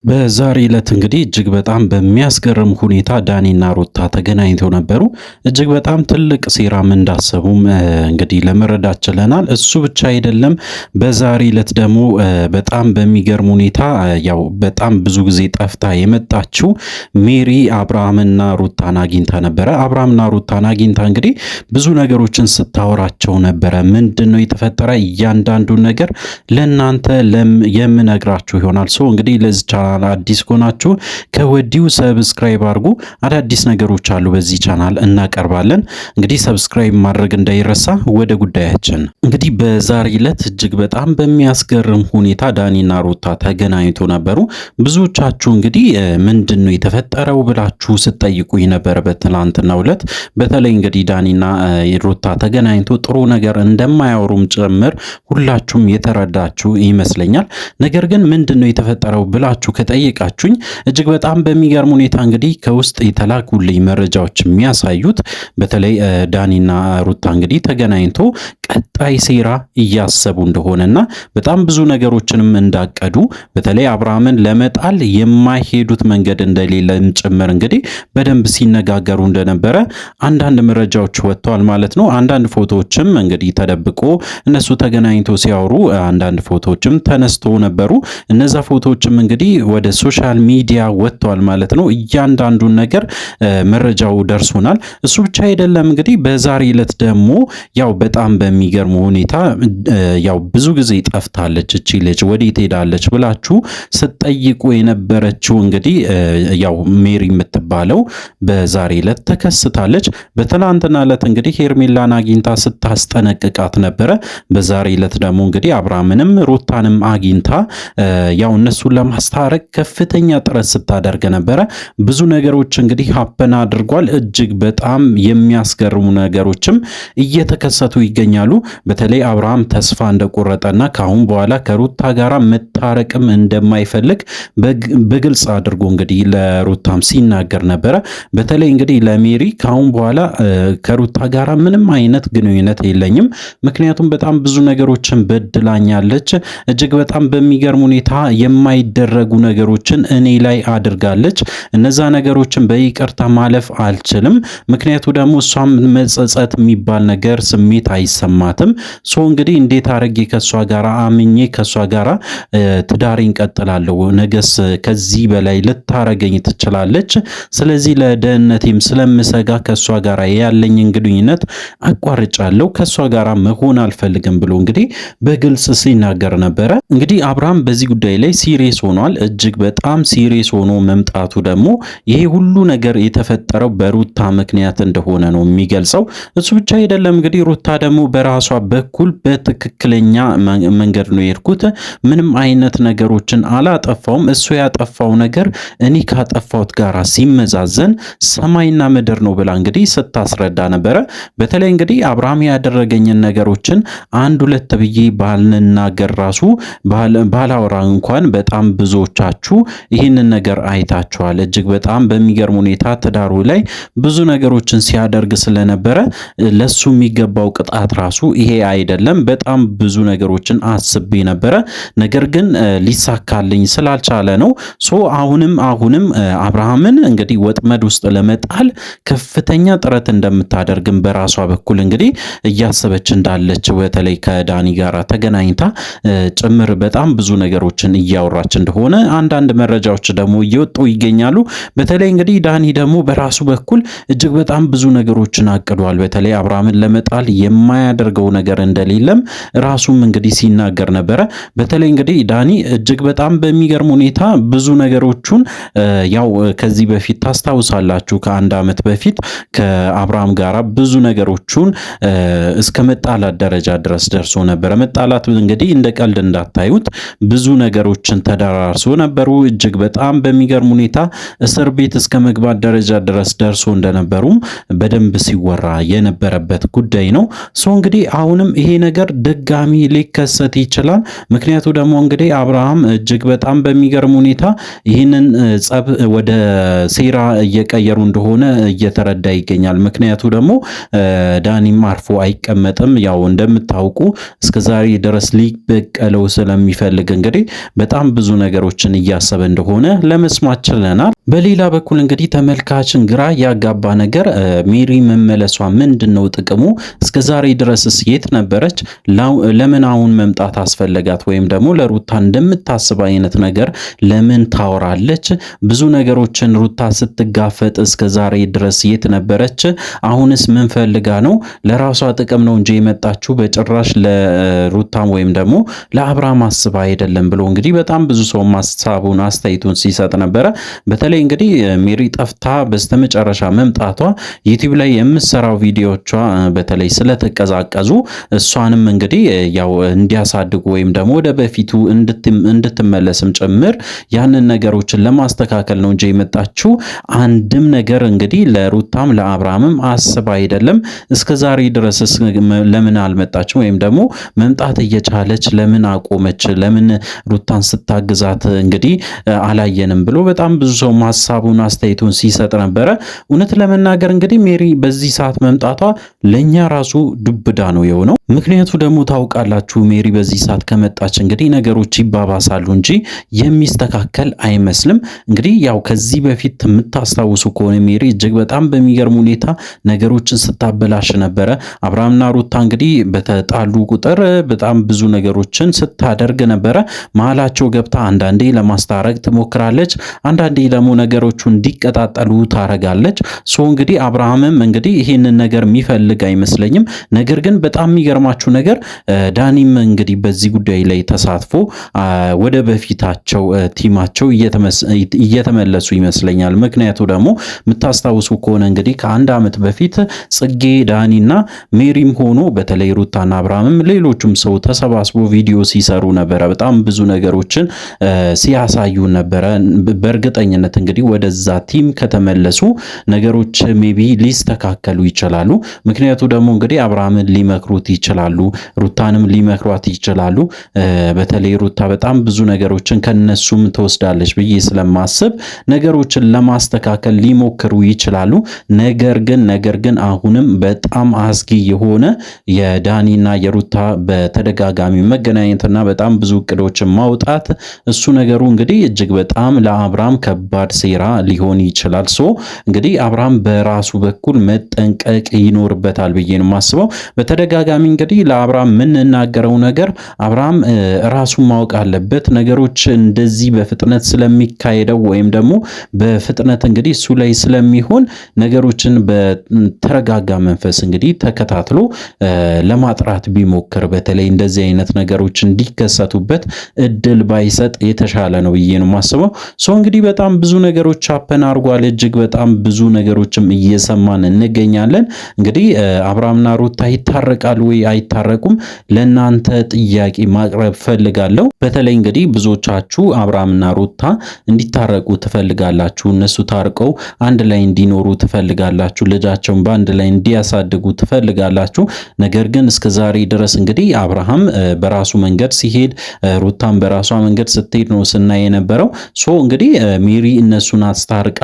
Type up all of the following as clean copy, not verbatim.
በዛሬ ዕለት እንግዲህ እጅግ በጣም በሚያስገርም ሁኔታ ዳኒና ሩታ ተገናኝተው ነበሩ። እጅግ በጣም ትልቅ ሴራም እንዳሰቡም እንግዲህ ለመረዳት ችለናል። እሱ ብቻ አይደለም። በዛሬ ዕለት ደግሞ በጣም በሚገርም ሁኔታ ያው በጣም ብዙ ጊዜ ጠፍታ የመጣችው ሜሪ አብርሃምና ሩታን አግኝታ ነበረ። አብርሃምና ሩታን አግኝታ እንግዲህ ብዙ ነገሮችን ስታወራቸው ነበረ። ምንድን ነው የተፈጠረ? እያንዳንዱን ነገር ለእናንተ የምነግራችሁ ይሆናል። እንግዲህ ለዚህ ቻናል አዲስ ከሆናችሁ ከወዲሁ ሰብስክራይብ አድርጉ። አዳዲስ ነገሮች አሉ በዚህ ቻናል እናቀርባለን። እንግዲህ ሰብስክራይብ ማድረግ እንዳይረሳ። ወደ ጉዳያችን እንግዲህ በዛሬ ዕለት እጅግ በጣም በሚያስገርም ሁኔታ ዳኒና ሩታ ተገናኝቶ ነበሩ። ብዙዎቻችሁ እንግዲህ ምንድን ነው የተፈጠረው ብላችሁ ስትጠይቁኝ ነበር በትናንትናው ዕለት። በተለይ እንግዲህ ዳኒና ሩታ ተገናኝቶ ጥሩ ነገር እንደማያወሩም ጭምር ሁላችሁም የተረዳችሁ ይመስለኛል። ነገር ግን ምንድን ነው የተፈጠረው ብላችሁ ከጠየቃችሁኝ እጅግ በጣም በሚገርም ሁኔታ እንግዲህ ከውስጥ የተላኩልኝ መረጃዎች የሚያሳዩት በተለይ ዳኒና ሩታ እንግዲህ ተገናኝቶ ቀጣይ ሴራ እያሰቡ እንደሆነና በጣም ብዙ ነገሮችንም እንዳቀዱ በተለይ አብርሃምን ለመጣል የማይሄዱት መንገድ እንደሌለም ጭምር እንግዲህ በደንብ ሲነጋገሩ እንደነበረ አንዳንድ መረጃዎች ወጥተዋል ማለት ነው። አንዳንድ ፎቶዎችም እንግዲህ ተደብቆ እነሱ ተገናኝቶ ሲያወሩ አንዳንድ ፎቶዎችም ተነስቶ ነበሩ። እነዛ ፎቶዎችም እንግዲህ ወደ ሶሻል ሚዲያ ወጥተዋል ማለት ነው። እያንዳንዱን ነገር መረጃው ደርሶናል። እሱ ብቻ አይደለም እንግዲህ በዛሬ ዕለት ደግሞ ያው በጣም በሚገርም ሁኔታ ያው ብዙ ጊዜ ጠፍታለች እቺ ልጅ ወዴት ሄዳለች ብላችሁ ስትጠይቁ የነበረችው እንግዲህ ያው ሜሪ የምትባለው በዛሬ ዕለት ተከስታለች። በትናንትና ዕለት እንግዲህ ሄርሜላን አግኝታ ስታስጠነቅቃት ነበረ። በዛሬ ዕለት ደግሞ እንግዲህ አብርሃምንም ሩታንም አግኝታ ያው እነሱን ለማስታረቅ ከፍተኛ ጥረት ስታደርግ ነበረ። ብዙ ነገሮች እንግዲህ ሀፕን አድርጓል። እጅግ በጣም የሚያስገርሙ ነገሮችም እየተከሰቱ ይገኛሉ። በተለይ አብርሃም ተስፋ እንደቆረጠና ከአሁን በኋላ ከሩታ ጋራ መታረቅም እንደማይፈልግ በግልጽ አድርጎ እንግዲህ ለሩታም ሲናገር ነበረ። በተለይ እንግዲህ ለሜሪ ከአሁን በኋላ ከሩታ ጋራ ምንም አይነት ግንኙነት የለኝም፣ ምክንያቱም በጣም ብዙ ነገሮችን በድላኛለች። እጅግ በጣም በሚገርም ሁኔታ የማይደረጉ ነገሮችን እኔ ላይ አድርጋለች። እነዛ ነገሮችን በይቅርታ ማለፍ አልችልም፣ ምክንያቱ ደግሞ እሷም መጸጸት የሚባል ነገር ስሜት አይሰማትም። እንግዲህ እንዴት አረጌ ከሷ ጋራ አምኜ ከሷ ጋራ ትዳሬን ቀጥላለሁ? ነገስ ከዚህ በላይ ልታረገኝ ትችላለች። ስለዚህ ለደህንነቴም ስለምሰጋ ከሷ ጋራ ያለኝን ግንኙነት አቋርጫለሁ፣ ከሷ ጋራ መሆን አልፈልግም ብሎ እንግዲህ በግልጽ ሲናገር ነበረ። እንግዲህ አብርሃም በዚህ ጉዳይ ላይ ሲሪየስ ሆኗል። እጅግ በጣም ሲሪየስ ሆኖ መምጣቱ ደግሞ ይሄ ሁሉ ነገር የተፈጠረው በሩታ ምክንያት እንደሆነ ነው የሚገልጸው። እሱ ብቻ አይደለም እንግዲህ ሩታ ደግሞ በራሷ በኩል በትክክለኛ መንገድ ነው የሄድኩት፣ ምንም አይነት ነገሮችን አላጠፋውም፣ እሱ ያጠፋው ነገር እኔ ካጠፋሁት ጋራ ሲመዛዘን ሰማይና ምድር ነው ብላ እንግዲህ ስታስረዳ ነበረ። በተለይ እንግዲህ አብርሃም ያደረገኝን ነገሮችን አንድ ሁለት ብዬ ባልናገር ራሱ ባላወራ እንኳን በጣም ብዙዎቻችሁ ይህንን ነገር አይታችኋል። እጅግ በጣም በሚገርም ሁኔታ ትዳሩ ላይ ብዙ ነገሮችን ሲያደርግ ስለነበረ ለሱ የሚገባው ቅጣት ራሱ ይሄ አይደለም። በጣም ብዙ ነገሮችን አስቤ ነበረ፣ ነገር ግን ሊሳካልኝ ስላልቻለ ነው። አሁንም አብርሃምን እንግዲህ ወጥመድ ውስጥ ለመጣል ከፍተኛ ጥረት እንደምታደርግም በራሷ በኩል እንግዲህ እያሰበች እንዳለች በተለይ ከዳኒ ጋር ተገናኝታ ጭምር በጣም ብዙ ነገሮችን እያወራች እንደሆነ አንዳንድ መረጃዎች ደግሞ እየወጡ ይገኛሉ። በተለይ እንግዲህ ዳኒ ደግሞ በራሱ በኩል እጅግ በጣም ብዙ ነገሮችን አቅዷል። በተለይ አብርሃምን ለመጣል የማያደርገው ነገር እንደሌለም ራሱም እንግዲህ ሲናገር ነበረ። በተለይ እንግዲህ ዳኒ እጅግ በጣም በሚገርም ሁኔታ ብዙ ነገሮቹን ያው ከዚህ በፊት ታስታውሳላችሁ፣ ከአንድ ዓመት በፊት ከአብርሃም ጋራ ብዙ ነገሮቹን እስከ መጣላት ደረጃ ድረስ ደርሶ ነበረ። መጣላት እንግዲህ እንደ ቀልድ እንዳታዩት ብዙ ነገሮችን ተደራርሶ ነበሩ። እጅግ በጣም በሚገርም ሁኔታ እስር ቤት እስከ መግባት ደረጃ ድረስ ደርሶ እንደነበሩም በደንብ ሲወራ የነበረበት ጉዳይ ነው። እንግዲህ አሁንም ይሄ ነገር ድጋሚ ሊከሰት ይችላል። ምክንያቱ ደግሞ እንግዲህ አብርሃም እጅግ በጣም በሚገርም ሁኔታ ይህንን ጸብ ወደ ሴራ እየቀየሩ እንደሆነ እየተረዳ ይገኛል። ምክንያቱ ደግሞ ዳኒም አርፎ አይቀመጥም። ያው እንደምታውቁ እስከዛሬ ድረስ ሊበቀለው ስለሚፈልግ እንግዲህ በጣም ብዙ ነገሮችን ነገሮችን እያሰበ እንደሆነ ለመስማት ችለናል። በሌላ በኩል እንግዲህ ተመልካችን ግራ ያጋባ ነገር ሜሪ መመለሷ ምንድነው ጥቅሙ? እስከ ዛሬ ድረስስ የት ነበረች? ለምን አሁን መምጣት አስፈለጋት? ወይም ደግሞ ለሩታ እንደምታስብ አይነት ነገር ለምን ታወራለች? ብዙ ነገሮችን ሩታ ስትጋፈጥ እስከ ዛሬ ድረስ የት ነበረች? አሁንስ ምን ፈልጋ ነው? ለራሷ ጥቅም ነው እንጂ የመጣችው በጭራሽ ለሩታም ወይም ደግሞ ለአብርሃም አስባ አይደለም ብሎ እንግዲህ በጣም ብዙ ሰው ሀሳቡን አስተያየቱን ሲሰጥ ነበረ። በተለይ እንግዲህ ሜሪ ጠፍታ በስተመጨረሻ መምጣቷ ዩቲዩብ ላይ የምትሰራው ቪዲዮቿ በተለይ ስለተቀዛቀዙ እሷንም እንግዲህ ያው እንዲያሳድጉ ወይም ደግሞ ወደ በፊቱ እንድትመለስም ጭምር ያንን ነገሮችን ለማስተካከል ነው እንጂ የመጣችው አንድም ነገር እንግዲህ ለሩታም ለአብርሃምም አስባ አይደለም። እስከዛሬ ድረስ ለምን አልመጣችም? ወይም ደግሞ መምጣት እየቻለች ለምን አቆመች? ለምን ሩታን ስታግዛት እንግዲህ አላየንም ብሎ በጣም ብዙ ሰው ሀሳቡን አስተያየቱን ሲሰጥ ነበረ። እውነት ለመናገር እንግዲህ ሜሪ በዚህ ሰዓት መምጣቷ ለኛ ራሱ ዱብዳ ነው የሆነው። ምክንያቱ ደግሞ ታውቃላችሁ፣ ሜሪ በዚህ ሰዓት ከመጣች እንግዲህ ነገሮች ይባባሳሉ እንጂ የሚስተካከል አይመስልም። እንግዲህ ያው ከዚህ በፊት የምታስታውሱ ከሆነ ሜሪ እጅግ በጣም በሚገርም ሁኔታ ነገሮችን ስታበላሽ ነበረ። አብርሃምና ሩታ እንግዲህ በተጣሉ ቁጥር በጣም ብዙ ነገሮችን ስታደርግ ነበረ። መሀላቸው ገብታ አንዳንዴ ለማስታረቅ ትሞክራለች፣ አንዳንዴ ደግሞ ነገሮቹ እንዲቀጣጠሉ ታረጋለች። ሶ እንግዲህ አብርሃምም እንግዲህ ይሄንን ነገር የሚፈልግ አይመስለኝም። ነገር ግን በጣም የሚገርማችሁ ነገር ዳኒም እንግዲህ በዚህ ጉዳይ ላይ ተሳትፎ ወደ በፊታቸው ቲማቸው እየተመለሱ ይመስለኛል። ምክንያቱ ደግሞ የምታስታውሱ ከሆነ እንግዲህ ከአንድ ዓመት በፊት ጽጌ ዳኒና ሜሪም ሆኖ በተለይ ሩታና አብርሃምም ሌሎቹም ሰው ተሰባስቦ ቪዲዮ ሲሰሩ ነበረ። በጣም ብዙ ነገሮችን ሲያሳዩ ነበረ። በእርግጠኝነት እንግዲህ ወደዛ ቲም ከተመለሱ ነገሮች ሜቢ ሊስተካከሉ ይችላሉ። ምክንያቱ ደግሞ እንግዲህ አብርሃምን ሊመክሩት ይችላሉ፣ ሩታንም ሊመክሯት ይችላሉ። በተለይ ሩታ በጣም ብዙ ነገሮችን ከነሱም ትወስዳለች ብዬ ስለማስብ ነገሮችን ለማስተካከል ሊሞክሩ ይችላሉ። ነገር ግን አሁንም በጣም አስጊ የሆነ የዳኒና የሩታ በተደጋጋሚ መገናኘትና በጣም ብዙ እቅዶችን ማውጣት እሱ ነገሩ እንግዲህ እጅግ በጣም ለአብርሃም ከባድ ሴራ ሊሆን ይችላል። ሶ እንግዲህ አብርሃም በራሱ በኩል መጠንቀቅ ይኖርበታል ብዬ ነው የማስበው። በተደጋጋሚ እንግዲህ ለአብርሃም የምንናገረው ነገር አብርሃም ራሱን ማወቅ አለበት። ነገሮች እንደዚህ በፍጥነት ስለሚካሄደው ወይም ደግሞ በፍጥነት እንግዲህ እሱ ላይ ስለሚሆን ነገሮችን በተረጋጋ መንፈስ እንግዲህ ተከታትሎ ለማጥራት ቢሞክር፣ በተለይ እንደዚህ አይነት ነገሮች እንዲከሰቱበት እድል ባይሰጥ የተሻለ ነው ብዬ ነው የማስበው። ሶ እንግዲህ በጣም ብዙ ነገሮች አፐን አድርጓል። እጅግ በጣም ብዙ ነገሮችም እየሰማን እንገኛለን። እንግዲህ አብርሃምና ሩታ ይታረቃሉ ወይ አይታረቁም? ለእናንተ ጥያቄ ማቅረብ ፈልጋለሁ። በተለይ እንግዲህ ብዙዎቻችሁ አብርሃምና ሩታ እንዲታረቁ ትፈልጋላችሁ። እነሱ ታርቀው አንድ ላይ እንዲኖሩ ትፈልጋላችሁ። ልጃቸውን በአንድ ላይ እንዲያሳድጉ ትፈልጋላችሁ። ነገር ግን እስከዛሬ ድረስ እንግዲህ አብርሃም በራሱ መንገድ ሲሄድ፣ ሩታም በራሷ መንገድ ስትሄድ ነው ስናይ የነበረው። ሶ እንግዲህ ሜሪ እነሱን አስታርቃ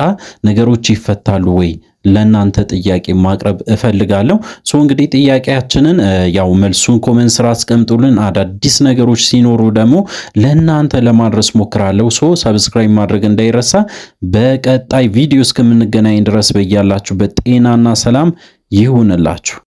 ነገሮች ይፈታሉ ወይ? ለእናንተ ጥያቄ ማቅረብ እፈልጋለሁ። ሶ እንግዲህ ጥያቄያችንን ያው መልሱን ኮሜንት ስራ አስቀምጡልን። አዳዲስ ነገሮች ሲኖሩ ደግሞ ለእናንተ ለማድረስ ሞክራለሁ። ሶ ሰብስክራይብ ማድረግ እንዳይረሳ። በቀጣይ ቪዲዮ እስከምንገናኝ ድረስ በያላችሁበት ጤናና ሰላም ይሁንላችሁ።